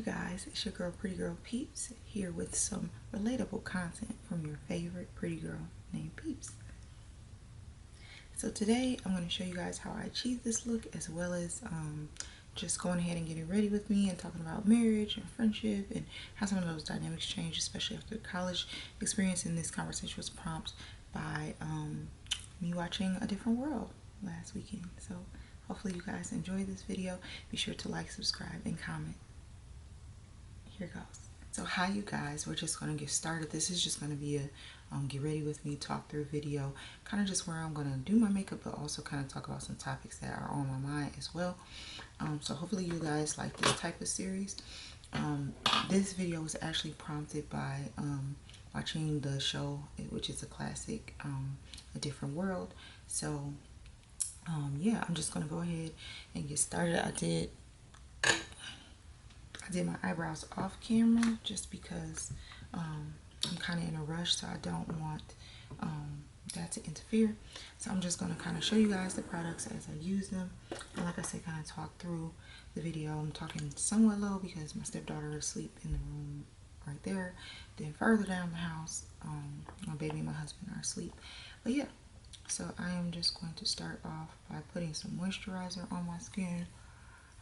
guys, it's your girl Pretty Girl Peeps here with some relatable content from your favorite pretty girl named Peeps. So today I'm going to show you guys how I achieved this look, as well as just going ahead and getting ready with me and talking about marriage and friendship and how some of those dynamics change, especially after the college experience. And this conversation was prompted by me watching A Different World last weekend. So hopefully you guys enjoyed this video. Be sure to like, subscribe, and comment. Here goes. So hi you guys, we're just going to get started. This is just going to be a get ready with me talk through video, kind of just where I'm going to do my makeup, but also kind of talk about some topics that are on my mind as well. So hopefully you guys like this type of series. This video was actually prompted by watching the show, which is a classic, A Different World. So yeah, I'm just going to go ahead and get started. I did my eyebrows off camera just because I'm kind of in a rush, so I don't want that to interfere. So I'm just going to kind of show you guys the products as I use them, and like I said, kind of talk through the video. I'm talking somewhat low because my stepdaughter is asleep in the room right there. Then further down the house, my baby and my husband are asleep. But yeah, so I am just going to start off by putting some moisturizer on my skin.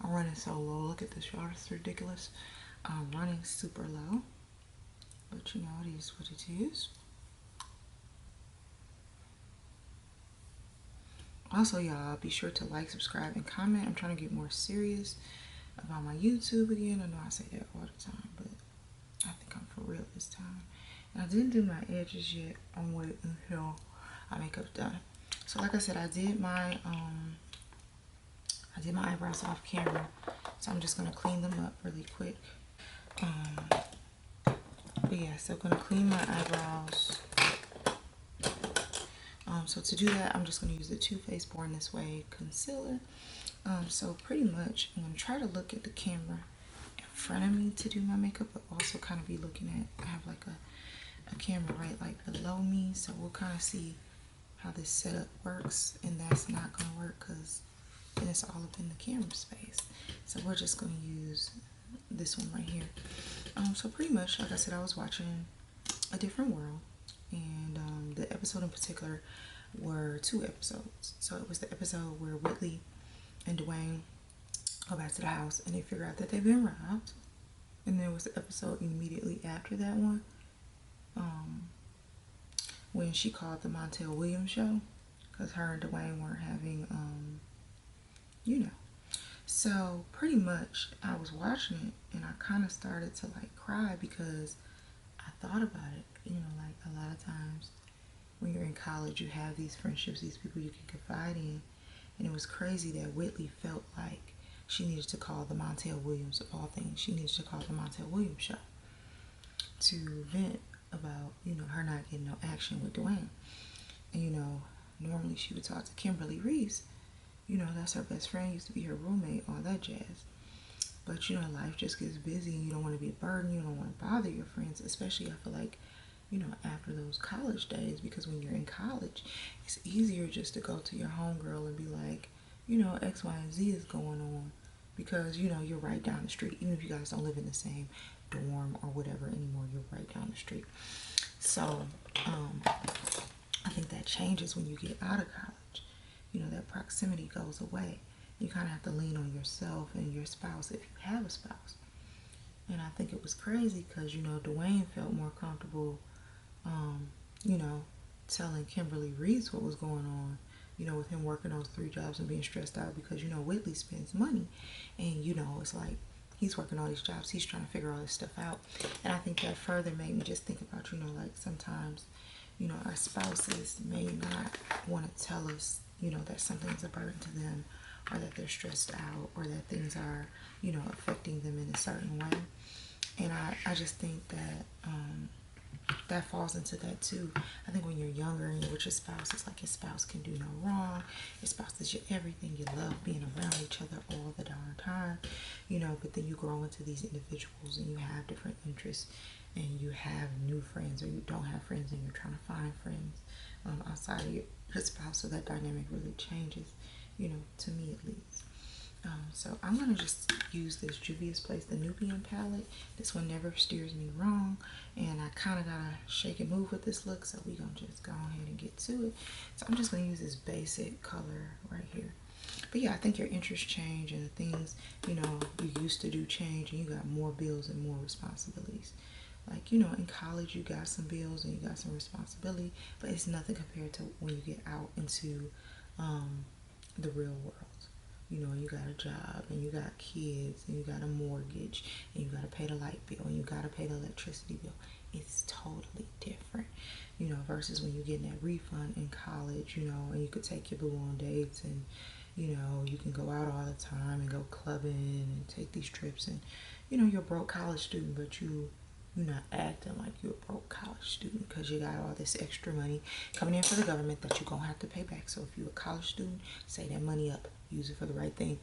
I'm running so low. Look at this, y'all. It's ridiculous. I'm running super low, but you know, it is what it is. Also, y'all, be sure to like, subscribe, and comment. I'm trying to get more serious about my YouTube again. I know I say that all the time, but I think I'm for real this time. And I didn't do my edges yet. I'm waiting until my makeup's done. So like I said, I did my eyebrows off camera, so I'm just going to clean them up really quick. But yeah, so I'm going to clean my eyebrows. So to do that, I'm just going to use the Too Faced Born This Way concealer. So pretty much, I'm going to try to look at the camera in front of me to do my makeup, but also kind of be looking at, I have like a camera right like below me, so we'll kind of see how this setup works, and that's not going to work because and it's all up in the camera space. So we're just going to use this one right here. So pretty much, like I said, I was watching A Different World, and the episode in particular were 2 episodes. So it was the episode where Whitley and Dwayne go back to the house and they figure out that they've been robbed. And there was the episode immediately after that one, when she called the Montel Williams show because her and Dwayne weren't having you know. So pretty much I was watching it and I kind of started to like cry because I thought about it. You know, like a lot of times when you're in college, you have these friendships, these people you can confide in. And it was crazy that Whitley felt like she needed to call the Montel Williams, of all things, she needed to call the Montel Williams show to vent about, you know, her not getting no action with Dwayne. And, you know, normally she would talk to Kimberly Reese. You know, that's her best friend, used to be her roommate, all that jazz. But, you know, life just gets busy and you don't want to be a burden. You don't want to bother your friends, especially I feel like, you know, after those college days, because when you're in college, it's easier just to go to your homegirl and be like, you know, X, Y, and Z is going on, because, you know, you're right down the street. Even if you guys don't live in the same dorm or whatever anymore, you're right down the street. So, I think that changes when you get out of college. You know, that proximity goes away. You kind of have to lean on yourself and your spouse if you have a spouse. And I think it was crazy because, you know, Dwayne felt more comfortable, you know, telling Kimberly Reese what was going on, you know, with him working those 3 jobs and being stressed out because, you know, Whitley spends money. And, you know, it's like he's working all these jobs. He's trying to figure all this stuff out. And I think that further made me just think about, you know, like sometimes, you know, our spouses may not want to tell us, you know, that something's a burden to them, or that they're stressed out, or that things are, you know, affecting them in a certain way. And I just think that that falls into that too. I think when you're younger and you're with your spouse, it's like your spouse can do no wrong. Your spouse is your everything. You love being around each other all the darn time, you know, but then you grow into these individuals and you have different interests and you have new friends, or you don't have friends and you're trying to find friends outside of your spouse. So that dynamic really changes, you know, to me at least. So I'm gonna just use this Juvia's Place, the Nubian palette. This one never steers me wrong, and I kind of gotta shake and move with this look, so we gonna just go ahead and get to it. So I'm just gonna use this basic color right here. But yeah, I think your interests change and the things, you know, you used to do change, and you got more bills and more responsibilities. Like, you know, in college you got some bills and you got some responsibility, but it's nothing compared to when you get out into the real world. You know, you got a job and you got kids and you got a mortgage and you got to pay the light bill and you got to pay the electricity bill. It's totally different, you know, versus when you're getting that refund in college, you know, and you could take your boo on dates, and, you know, you can go out all the time and go clubbing and take these trips, and, you know, you're a broke college student, but you're not acting like you're a broke college student because you got all this extra money coming in for the government that you're going to have to pay back. So if you're a college student, save that money up, use it for the right thing.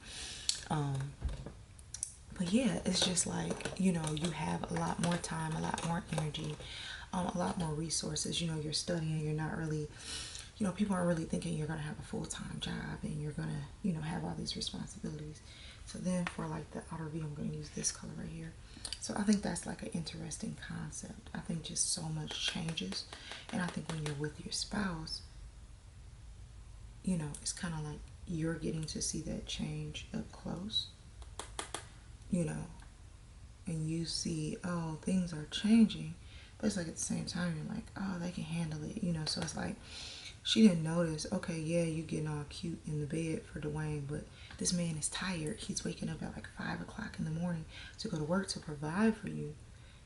But yeah, it's just like, you know, you have a lot more time, a lot more energy, a lot more resources. You know, you're studying, you're not really, you know, people aren't really thinking you're going to have a full-time job and you're going to, you know, have all these responsibilities. So then for like the outer V, I'm going to use this color right here. So I think that's like an interesting concept. I think just so much changes. And I think when you're with your spouse, you know, it's kind of like you're getting to see that change up close, you know, and you see, oh, things are changing. But it's like at the same time, you're like, oh, they can handle it, you know. So it's like she didn't notice, okay, yeah, you getting all cute in the bed for Dwayne, but this man is tired. He's waking up at like 5 o'clock in the morning to go to work to provide for you.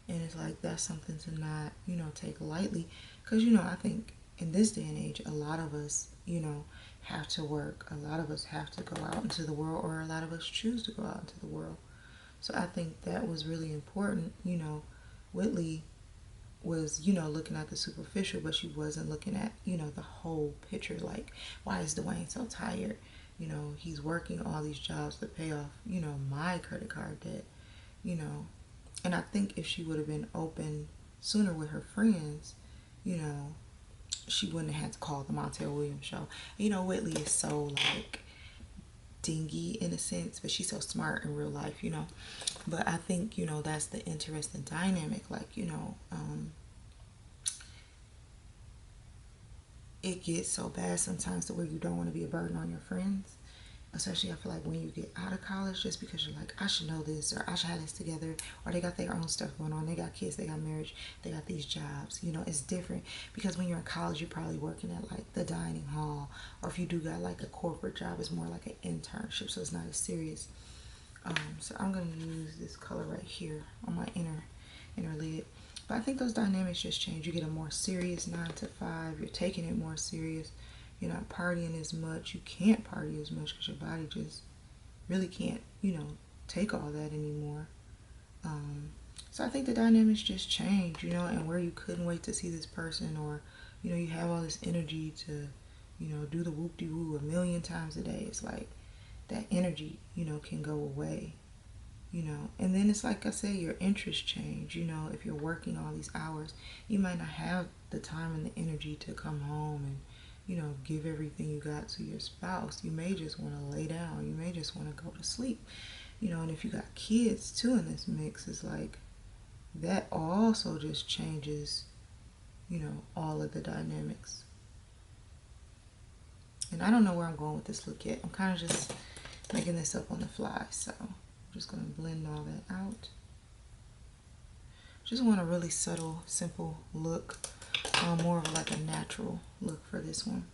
And it's like, that's something to not, you know, take lightly. Because, you know, I think in this day and age, a lot of us, you know, have to work. A lot of us have to go out into the world, or a lot of us choose to go out into the world. So I think that was really important. You know, Whitley was, you know, looking at the superficial, but she wasn't looking at, you know, the whole picture. Like, why is Dwayne so tired? You know, he's working all these jobs to pay off, you know, my credit card debt, you know. And I think if she would have been open sooner with her friends, you know, she wouldn't have had to call the Montel Williams show. You know, Whitley is so like dingy in a sense, but she's so smart in real life, you know. But I think, you know, that's the interesting dynamic. Like, you know, it gets so bad sometimes to where you don't want to be a burden on your friends. Especially I feel like when you get out of college, just because you're like, I should know this, or I should have this together, or they got their own stuff going on, they got kids, they got marriage, they got these jobs, you know. It's different because when you're in college, you're probably working at like the dining hall, or if you do got like a corporate job, it's more like an internship, so it's not as serious. So I'm going to use this color right here on my inner lid. But I think those dynamics just change. You get a more serious 9 to 5. You're taking it more serious. You're not partying as much. You can't party as much because your body just really can't, you know, take all that anymore. So I think the dynamics just change, you know, and where you couldn't wait to see this person, or, you know, you have all this energy to, you know, do the whoop-de-woo a million times a day. It's like that energy, you know, can go away, you know. And then it's like I said, your interests change, you know. If you're working all these hours, you might not have the time and the energy to come home and, you know, give everything you got to your spouse. You may just want to lay down. You may just want to go to sleep, you know. And if you got kids too in this mix, it's like that also just changes, you know, all of the dynamics. And I don't know where I'm going with this look yet. I'm kind of just making this up on the fly, so I'm just going to blend all that out. Just want a really subtle, simple look, more of like a natural look for this one.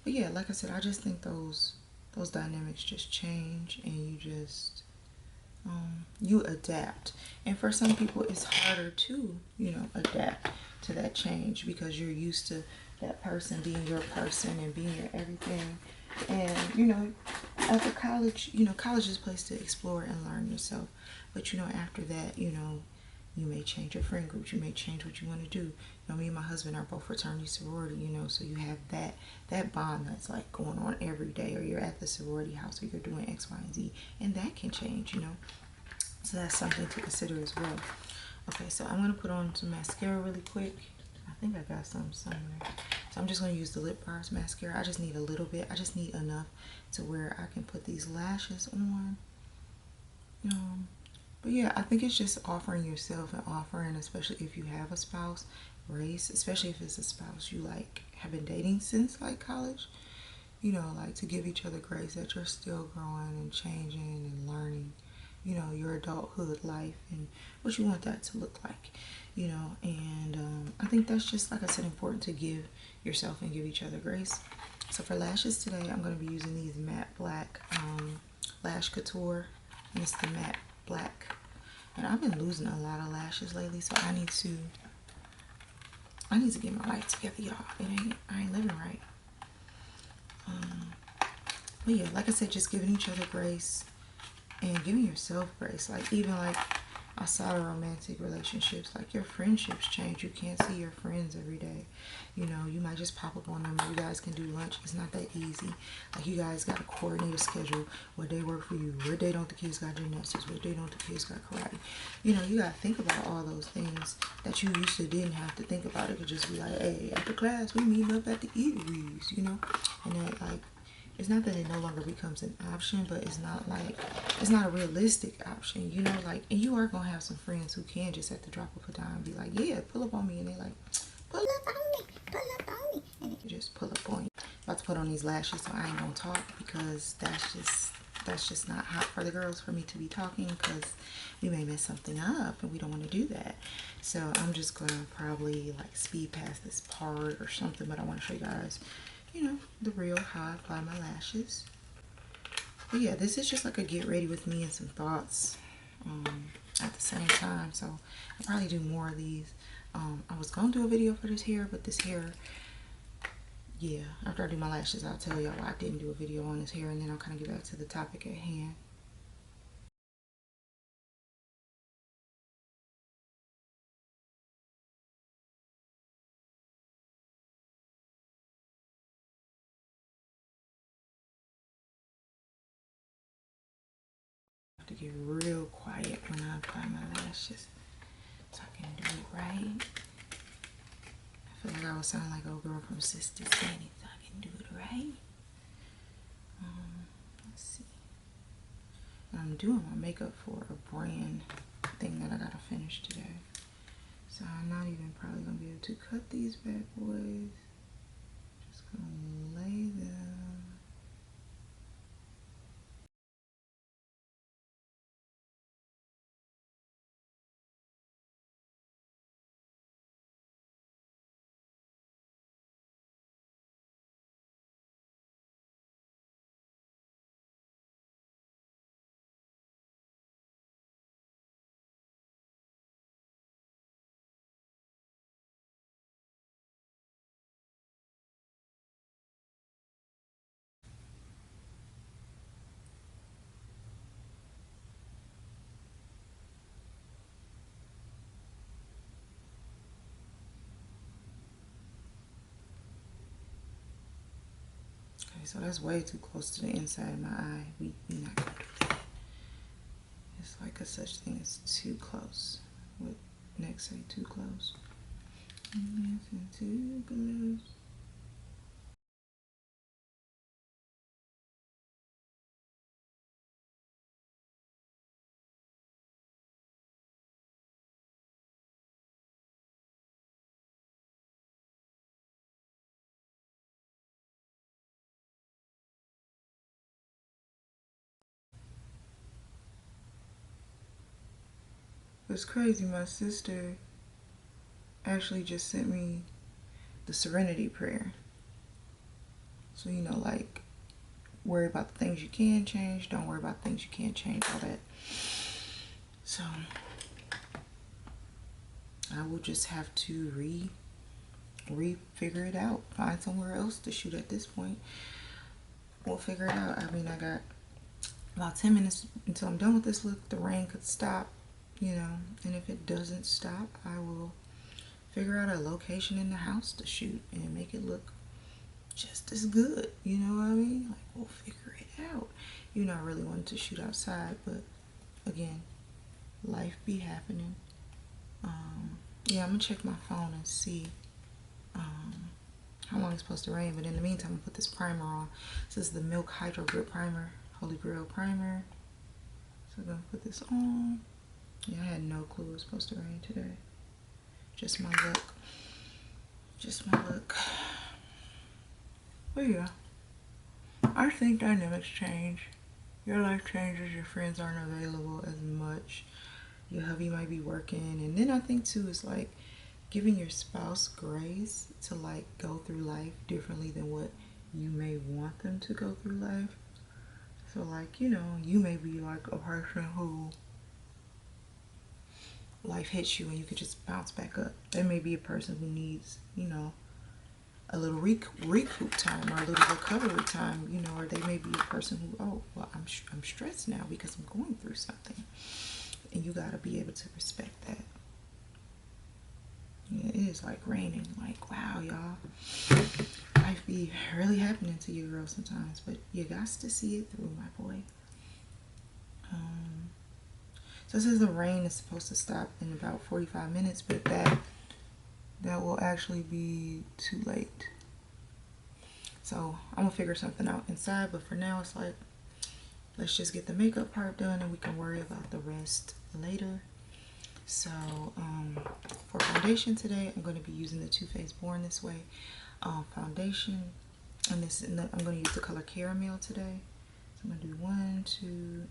But yeah, like I said, I just think those dynamics just change, and you just you adapt. And for some people, it's harder to, you know, adapt to that change because you're used to that person being your person and being your everything. And, you know, after college, you know, college is a place to explore and learn yourself. But, you know, after that, you know, you may change your friend groups. You may change what you want to do. You know, me and my husband are both fraternity sorority, you know, so you have that bond that's like going on every day, or you're at the sorority house, or you're doing X, Y, and Z, and that can change, you know. So that's something to consider as well. Okay, so I'm going to put on some mascara really quick. I think I got some somewhere. So I'm just going to use the Lip Bars mascara. I just need a little bit. I just need enough to where I can put these lashes on. Um, but yeah, I think it's just offering yourself and offering, especially if you have a spouse, grace, especially if it's a spouse you like have been dating since like college, you know, like to give each other grace that you're still growing and changing and learning, you know, your adulthood life and what you want that to look like, you know. And I think that's just, like I said, important to give yourself and give each other grace. So for lashes today, I'm going to be using these matte black Lash Couture, and it's the matte black. And I've been losing a lot of lashes lately, so I need to get my life together, y'all. I ain't living right. But yeah, like I said, just giving each other grace and giving yourself grace. Like even like outside of romantic relationships, like your friendships change. You can't see your friends every day. You know, you might just pop up on them. You guys can do lunch. It's not that easy. Like you guys got to coordinate a schedule. What day work for you? What day don't the kids got gymnastics? What day don't the kids got karate? You know, you got to think about all those things that you used to didn't have to think about. It could just be like, hey, after class we meet up at the eateries, you know, and that like. It's not that it no longer becomes an option, but it's not like, it's not a realistic option, you know, like, and you are going to have some friends who can just at the drop of a dime be like, yeah, pull up on me, and they like, pull up on me, pull up on me, and they just pull up on you. About to put on these lashes, so I ain't going to talk because that's just not hot for the girls for me to be talking because we may mess something up and we don't want to do that. So I'm just going to probably like speed past this part or something, but I want to show you guys, you know, the real how I apply my lashes. But yeah, this is just like a get ready with me and some thoughts at the same time. So I'll probably do more of these. I was going to do a video for this hair, but this hair, yeah, after I do my lashes, I'll tell y'all why I didn't do a video on this hair, and then I'll kind of get back to the topic at hand. I have to get real quiet when I apply my lashes so I can do it right. I feel like I would sound like a girl from Sister Sandy, so I can do it right. Let's see. I'm doing my makeup for a brand thing that I gotta finish today. So I'm not even probably gonna be able to cut these bad boys. Just gonna lay them. Okay, so that's way too close to the inside of my eye. We not gonna do that. It's like a such thing as too close. What next say too close? Too close. It's crazy. My sister actually just sent me the Serenity Prayer. So you know, like, worry about the things you can change. Don't worry about things you can't change. All that. So I will just have to figure it out. Find somewhere else to shoot at this point. We'll figure it out. I mean, I got about 10 minutes until I'm done with this look. The rain could stop, you know, and if it doesn't stop, I will figure out a location in the house to shoot and make it look just as good. You know what I mean? Like, we'll figure it out. You know, I really wanted to shoot outside, but again, life be happening. Yeah, I'm gonna check my phone and see how long it's supposed to rain. But in the meantime, I'm gonna put this primer on. This is the Milk Hydro Grip Primer, Holy Grail Primer. So So I'm gonna put this on. Yeah, I had no clue it was supposed to rain today. Just my luck. Just my luck. But yeah, I think dynamics change. Your life changes, your friends aren't available as much. Your hubby might be working. And then I think too, it's like giving your spouse grace to like go through life differently than what you may want them to go through life. So like, you know, you may be like a person who life hits you and you could just bounce back up. There may be a person who needs, you know, a little recoup time or a little recovery time, you know, or they may be a person who, oh, well, I'm stressed now because I'm going through something. And you got to be able to respect that. Yeah, it is like raining. Like, wow, y'all. Life be really happening to you girl sometimes, but you got to see it through, my boy. So it says the rain is supposed to stop in about 45 minutes, but that will actually be too late. So I'm gonna figure something out inside, but for now it's like, let's just get the makeup part done and we can worry about the rest later. So for foundation today, I'm going to be using the Too Faced Born This Way foundation, and I'm going to use the color Caramel today. So I'm going to do 1, 2,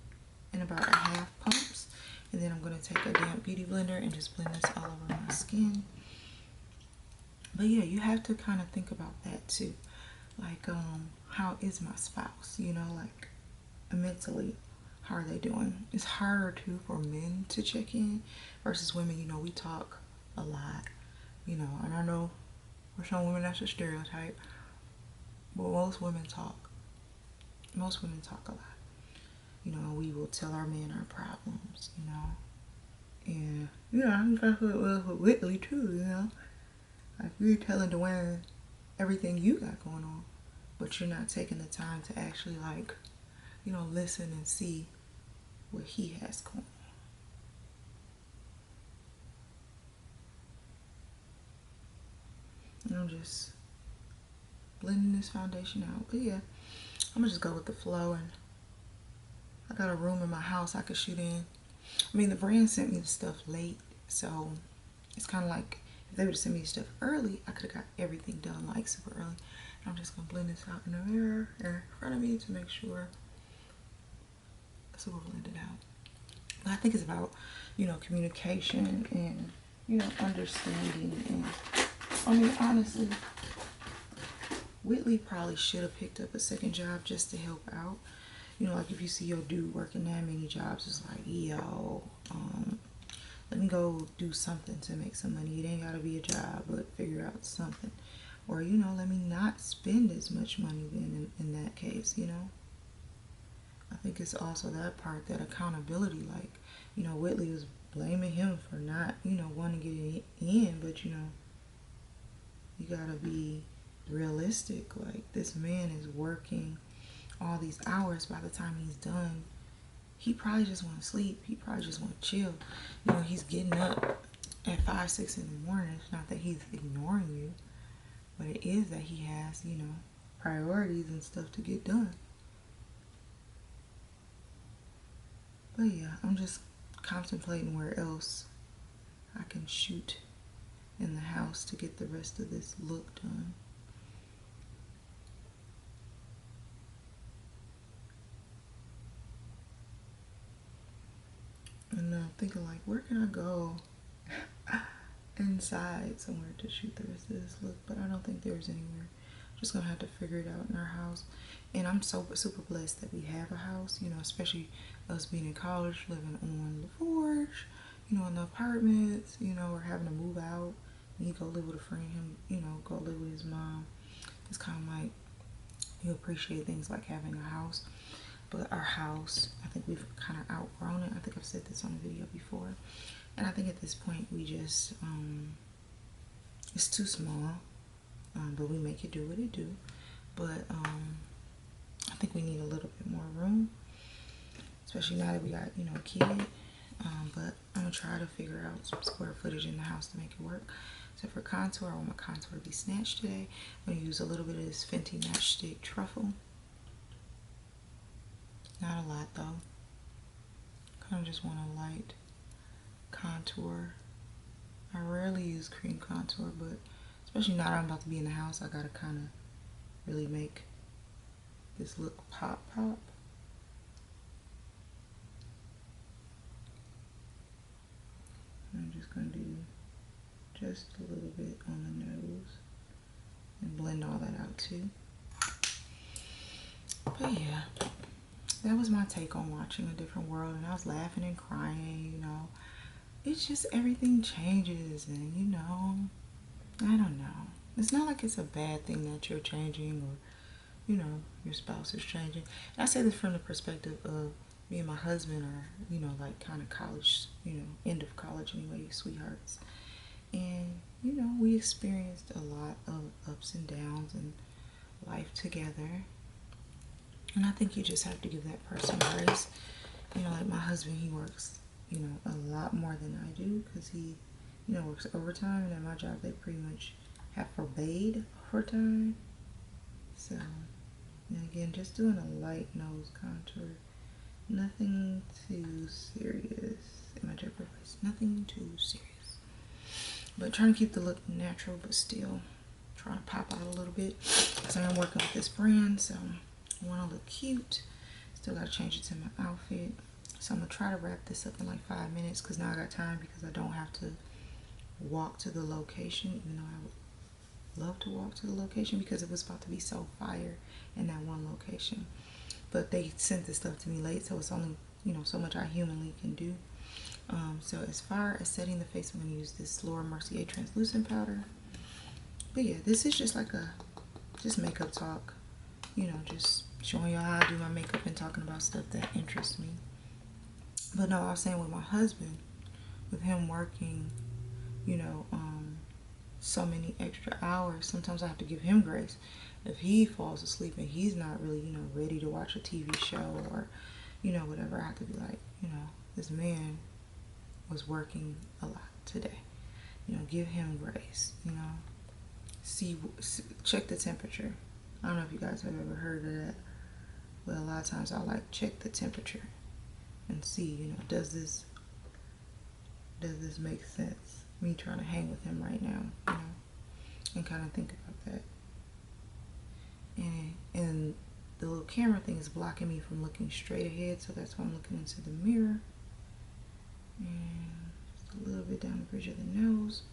and about a half pumps, and then I'm going to take a damp beauty blender and just blend this all over my skin. But yeah, you have to kind of think about that too, like how is my spouse, you know, like mentally, how are they doing? It's harder too for men to check in versus women. You know, we talk a lot, you know, and I know for some women that's a stereotype, but most women talk. Most women talk a lot. You know, we will tell our men our problems, you know, and you know, I'm talking with Whitley too, you know, like you're telling Dwayne everything you got going on, but you're not taking the time to actually like, you know, listen and see what he has going on. And I'm just blending this foundation out. But yeah, I'm gonna just go with the flow, and I got a room in my house I could shoot in. I mean, the brand sent me the stuff late, so it's kind of like if they would have sent me the stuff early, I could have got everything done like super early. And I'm just gonna blend this out in the mirror in front of me to make sure it's super blended out. But I think it's about, you know, communication and, you know, understanding. And I mean, honestly, Whitley probably should have picked up a second job just to help out. You know, like if you see your dude working that many jobs, it's like, yo, let me go do something to make some money. It ain't gotta be a job, but figure out something. Or, you know, let me not spend as much money then in that case, you know. I think it's also that part, that accountability. Like, you know, Whitley was blaming him for not, you know, wanting to get in, but, you know, you gotta be realistic. Like, this man is working all these hours. By the time he's done, he probably just want to sleep. He probably just want to chill. You know, he's getting up at 5, 6 in the morning. It's not that he's ignoring you, but it is that he has, you know, priorities and stuff to get done. But yeah, I'm just contemplating where else I can shoot in the house to get the rest of this look done. And I'm thinking like, where can I go inside somewhere to shoot the rest of this look? But I don't think there's anywhere. I'm just gonna have to figure it out in our house. And I'm so super blessed that we have a house, you know, especially us being in college, living on the Forge, you know, in the apartments, you know, or having to move out. Me go live with a friend, him, you know, go live with his mom. It's kind of like you appreciate things like having a house. But our house, I think we've kind of outgrown it. I think I've said this on a video before. And I think at this point we just, it's too small. But we make it do what it do. But I think we need a little bit more room. Especially now that we got, you know, a kid. But I'm going to try to figure out some square footage in the house to make it work. So for contour, I want my contour to be snatched today. I'm going to use a little bit of this Fenty Matchstick Truffle. Not a lot though. Kind of just want a light contour. I rarely use cream contour, but especially now that I'm about to be in the house, I gotta kind of really make this look pop. I'm just gonna do just a little bit on the nose and blend all that out too. But yeah, that was my take on watching A Different World, and I was laughing and crying, you know. It's just everything changes, and you know, I don't know. It's not like it's a bad thing that you're changing or, you know, your spouse is changing. And I say this from the perspective of me and my husband are, you know, like kind of college, you know, end of college anyway, sweethearts. And, you know, we experienced a lot of ups and downs in life together. And I think you just have to give that person grace. You know, like my husband, he works, you know, a lot more than I do because he, you know, works overtime. And at my job, they pretty much have forbade overtime. So, and again, just doing a light nose contour. Nothing too serious. In my job place, nothing too serious. But trying to keep the look natural, but still trying to pop out a little bit. So I'm working with this brand, so I want to look cute. Still got to change it to my outfit. So I'm going to try to wrap this up in like 5 minutes because now I got time because I don't have to walk to the location, even though I would love to walk to the location because it was about to be so fire in that one location. But they sent this stuff to me late, so it's only, you know, so much I humanly can do. So as far as setting the face, I'm going to use this Laura Mercier translucent powder. But yeah, this is just like a just makeup talk, you know, just showing y'all how I do my makeup and talking about stuff that interests me. But no, I was saying with my husband, with him working, you know, so many extra hours, sometimes I have to give him grace. If he falls asleep and he's not really, you know, ready to watch a TV show or, you know, whatever, I have to be like, you know, this man was working a lot today. You know, give him grace, you know. Check the temperature. I don't know if you guys have ever heard of that, but a lot of times I like check the temperature and see, you know, does this make sense? Me trying to hang with him right now, you know, and kind of think about that. And the little camera thing is blocking me from looking straight ahead, so that's why I'm looking into the mirror. And just a little bit down the bridge of the nose.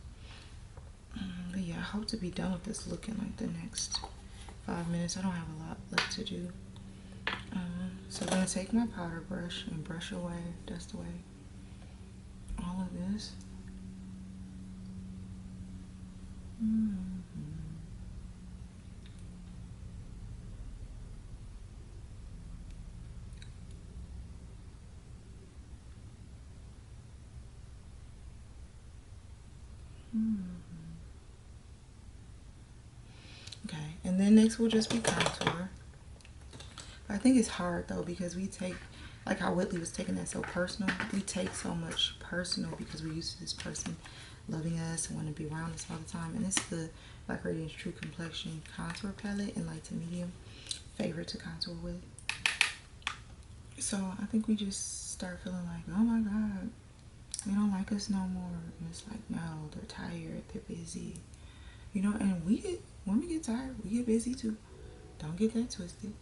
But yeah, I hope to be done with this look in like the next 5 minutes. I don't have a lot left to do. So I'm going to take my powder brush and brush away, dust away all of this. Okay, and then next will just be contour. I think it's hard though because we take, like how Whitley was taking that so personal, we take so much personal because we're used to this person loving us and wanting to be around us all the time. And it's the Black Radiance True Complexion Contour Palette in light to medium, favorite to contour with. So I think we just start feeling like, oh my God, they don't like us no more. And it's like, no, they're tired, they're busy. You know, and when we get tired, we get busy too. Don't get that twisted.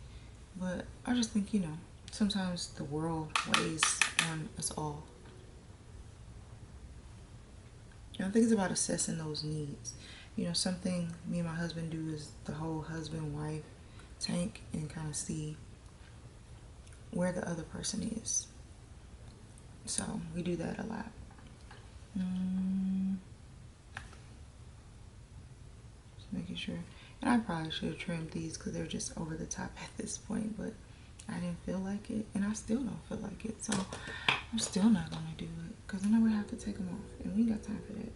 But I just think, you know, sometimes the world weighs on us all. And I think it's about assessing those needs. You know, something me and my husband do is the whole husband-wife tank and kind of see where the other person is. So we do that a lot. Just making sure. And I probably should have trimmed these because they're just over the top at this point, but I didn't feel like it, and I still don't feel like it, so I'm still not going to do it because then I would have to take them off, and we ain't got time for that.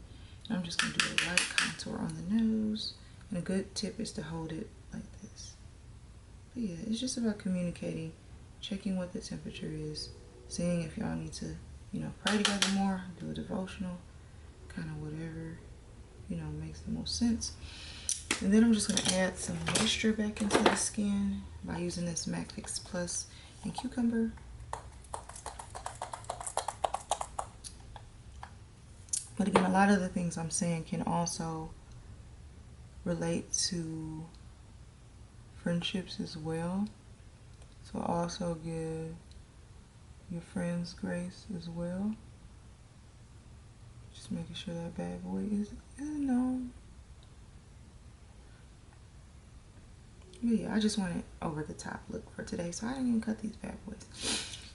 And I'm just going to do a light contour on the nose, and a good tip is to hold it like this. But yeah, it's just about communicating, checking what the temperature is, seeing if y'all need to, you know, pray together more, do a devotional, kind of whatever, you know, makes the most sense. And then I'm just going to add some moisture back into the skin by using this MAC Fix Plus and Cucumber. But again, a lot of the things I'm saying can also relate to friendships as well. So also give your friends grace as well. Just making sure that bad boy is known. But yeah, I just wanted over the top look for today, so I didn't even cut these bad boys.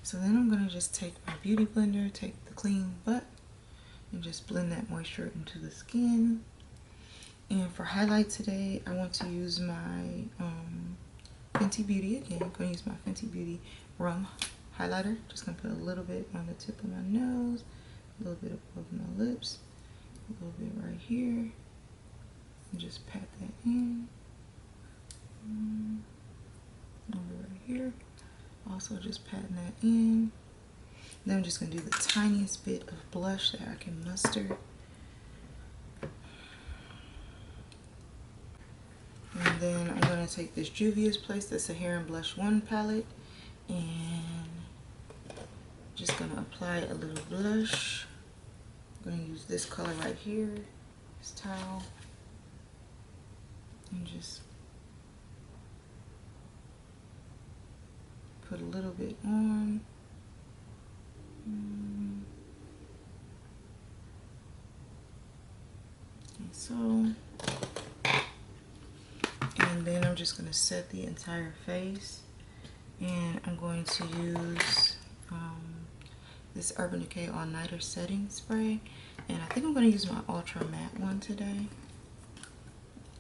So then I'm gonna just take my beauty blender, take the clean butt, and just blend that moisture into the skin. And for highlight today, I want to use my Fenty Beauty again. I'm gonna use my Fenty Beauty Rum highlighter. Just gonna put a little bit on the tip of my nose, a little bit above my lips, a little bit right here, and just pat that in. A little bit right here. Also just patting that in. Then I'm just gonna do the tiniest bit of blush that I can muster. And then I'm gonna take this Juvia's Place, the Sahara and Blush 1 palette, and just gonna apply a little blush. I'm gonna use this color right here, this towel, and just put a little bit on. And so, and then I'm just gonna set the entire face, and I'm going to use this Urban Decay All Nighter setting spray, and I think I'm going to use my Ultra Matte one today,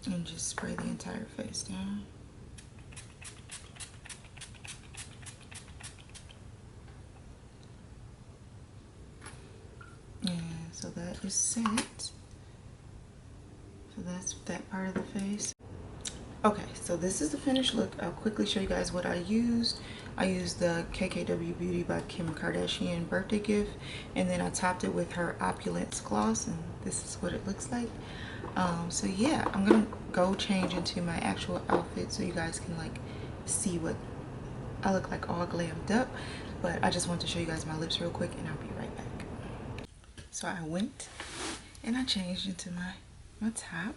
and just spray the entire face down. And so that is set. So that's that part of the face. Okay, so this is the finished look. I'll quickly show you guys what I used. I used the KKW Beauty by Kim Kardashian birthday gift, and then I topped it with her Opulence gloss, and this is what it looks like. So yeah, I'm gonna go change into my actual outfit so you guys can like see what I look like all glammed up. But I just want to show you guys my lips real quick, and I'll be right back. So I went and I changed into my top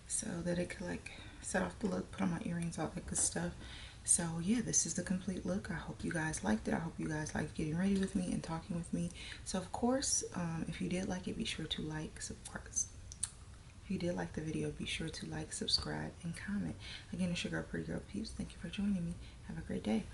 so that it could like set off the look, put on my earrings, all that good stuff. So yeah, this is the complete look. I hope you guys liked it. I hope you guys liked getting ready with me and talking with me. So of course, if you did like it, be sure to like, subscribe. If you did like the video, be sure to like, subscribe, and comment. Again, it's your girl, Pretty Girl Peeps. Thank you for joining me. Have a great day.